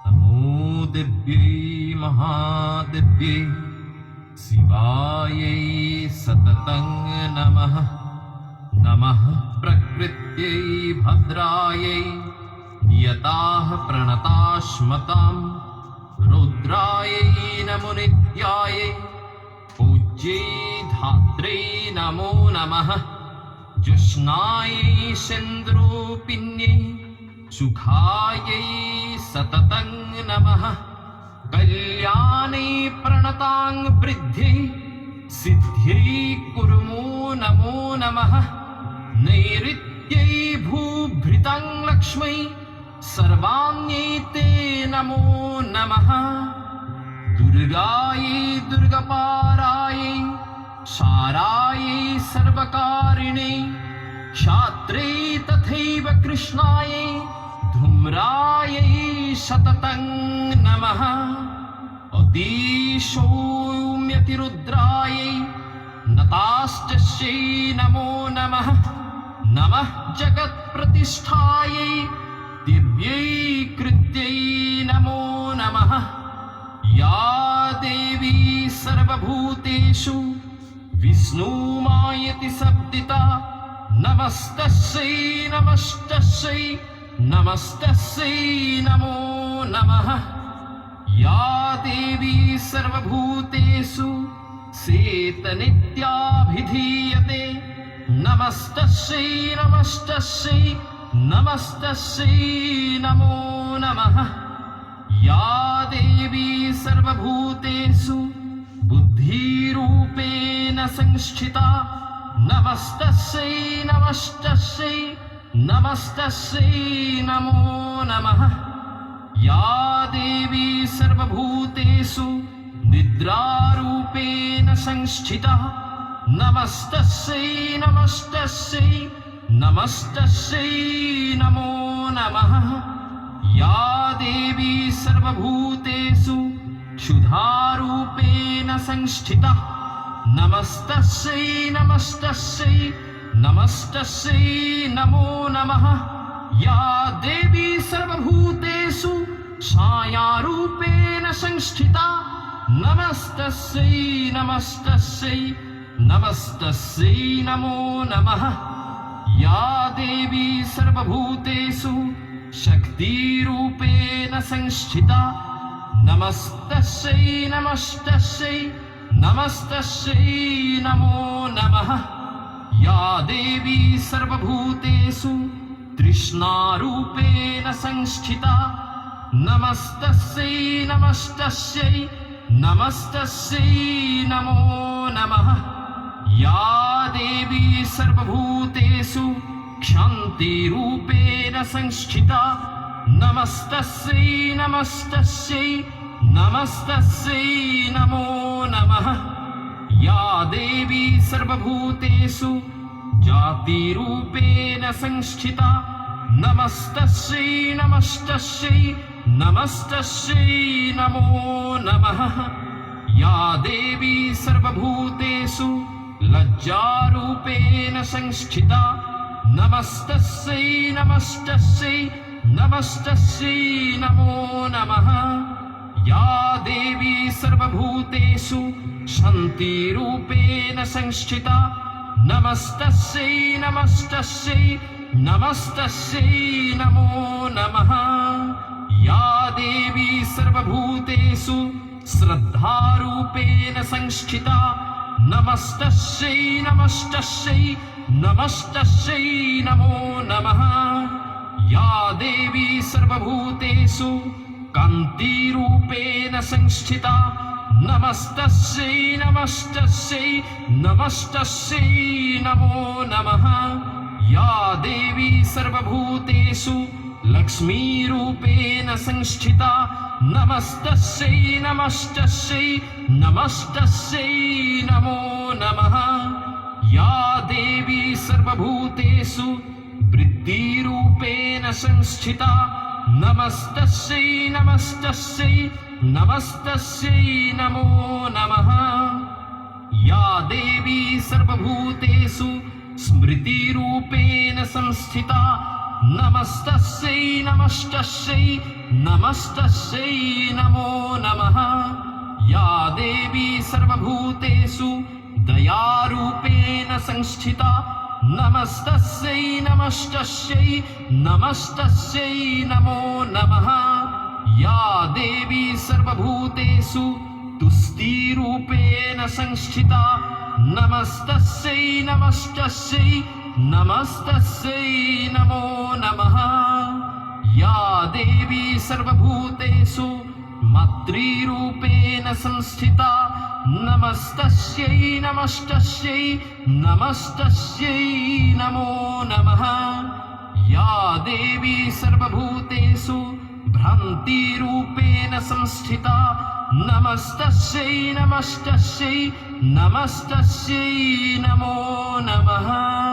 नमो दिव्यै महादिव्यै शिवायै सततं नमः। नमः प्रकृत्यै भद्रायै नियताः प्रणताश्मतां। रुद्रायै नमो नित्यायै पूज्यै धात्र्यै नमो नमः। जुष्णायै चन्द्रोपिन्यै सुखायै सततं नमः। कल्याणै प्रणतां वृद्ध्यै सिद्ध्यै कुर्मो नमो नमः। नैऋत्यै भूभृतं लक्ष्मै सर्वाण्यै ते नमो नमः। दुर्गायै दुर्गपारायै सारायै सर्वकारिण्यै क्षात्रै तथैव कृष्णायै धूम्रायै सततं नमः। अतिसौम्यतिरुद्रायै नतास्तस्यै नमो नमः। नमः जगत्प्रतिष्ठायै दिव्यै कृत्यै नमो नमः। या देवी सर्वभूतेषु विष्णुमायति शब्दिता नमस्तस्यै नमस्तस्यै नमस्तस्यै नमो नमः। या देवी सर्वभूतेषु सेतनित्याभिधीयते नमस्तस्यै नमस्तस्यै नमस्तस्यै नमो नमः। या देवी सर्वभूतेषु बुद्धिरूपेण संस्थिता नमस्तस्यै नमस्तस्यै नमस्तस्यै नमो नमः। या देवी सर्वभूतेषु निद्रारूपेण संस्थिता नमस्तस्यै नमस्तस्यै नमस्तस्यै नमो नमः। या देवी सर्वभूतेषु क्षुधारूपेण संस्थिता नमस्तस्यै नमस्तस्यै नमस्तस्यै नमो नमः। या देवी सर्वभूतेषु छायारूपेण संस्थिता नमस्तस्यै नमस्तस्यै नमस्तस्यै नमो नमः। या देवी सर्वभूतेषु शक्तिरूपेण संस्थिता नमस्तस्यै नमस्तस्यै नमस्तस्यै नमो नमः। या देवी सर्वभूतेषु तृष्णारूपेण संस्थिता नमस्तस्यै नमस्तस्यै नमस्तस्यै नमो नमः। या देवी सर्वभूतेषु क्षान्तिरूपेण संस्थिता नमस्तस्यै नमस्तस्यै नमस्तस्यै नमो नमः। या देवी सर्वभूतेषु जातिरूपेण संस्थिता नमस्तस्यै नमस्तस्यै नमस्तस्यै नमो नमः। या देवी सर्वभूतेषु लज्जारूपेण संस्थिता नमस्तस्यै नमस्तस्यै नमस्तस्यै नमो नमः। या देवी सर्वभूतेषु शान्तिरूपेण संस्थिता नमस्तस्यै नमस्तस्यै नमस्तस्यै नमो नमः। या देवी सर्वभूतेषु श्रद्धारूपेण संस्थिता नमस्तस्यै नमस्तस्यै नमस्तस्यै नमो नमः। या देवी सर्वभूतेषु कान्तिरूपेण संस्थिता नमस्तस्यै नमस्तस्यै नमस्तस्यै नमो नमः। या देवी सर्वभूतेषु लक्ष्मीरूपेण संस्थिता नमस्तस्यै नमस्तस्यै नमस्तस्यै नमो नमः। या देवी सर्वभूतेषु वृद्धिरूपेण संस्थिता नमस्तस्यै नमस्तस्यै नमस्तस्यै नमो नमः। या देवी सर्वभूतेषु स्मृतिरूपेण संस्थिता नमस्तस्यै नमस्तस्यै नमस्तस्यै नमो नमः या देवी सर्वभूतेषु दयारूपेण संस्थिता नमस्तस्यै नमस्तस्यै नमस्तस्यै नमो नमः या देवी सर्वभूतेषु तुष्टिरूपेण संस्थिता नमस्तस्यै नमस्तस्यै नमस्तस्यै नमो नमः या देवी सर्वभूतेषु मातृरूपेण संस्थिता नमस्तस्यै नमस्तस्यै नमस्तस्यै नमो नमः या देवी सर्वभूतेषु भ्रान्तिरूपेण संस्थिता नमस्तस्यै नमस्तस्यै नमस्तस्यै नमो नमः।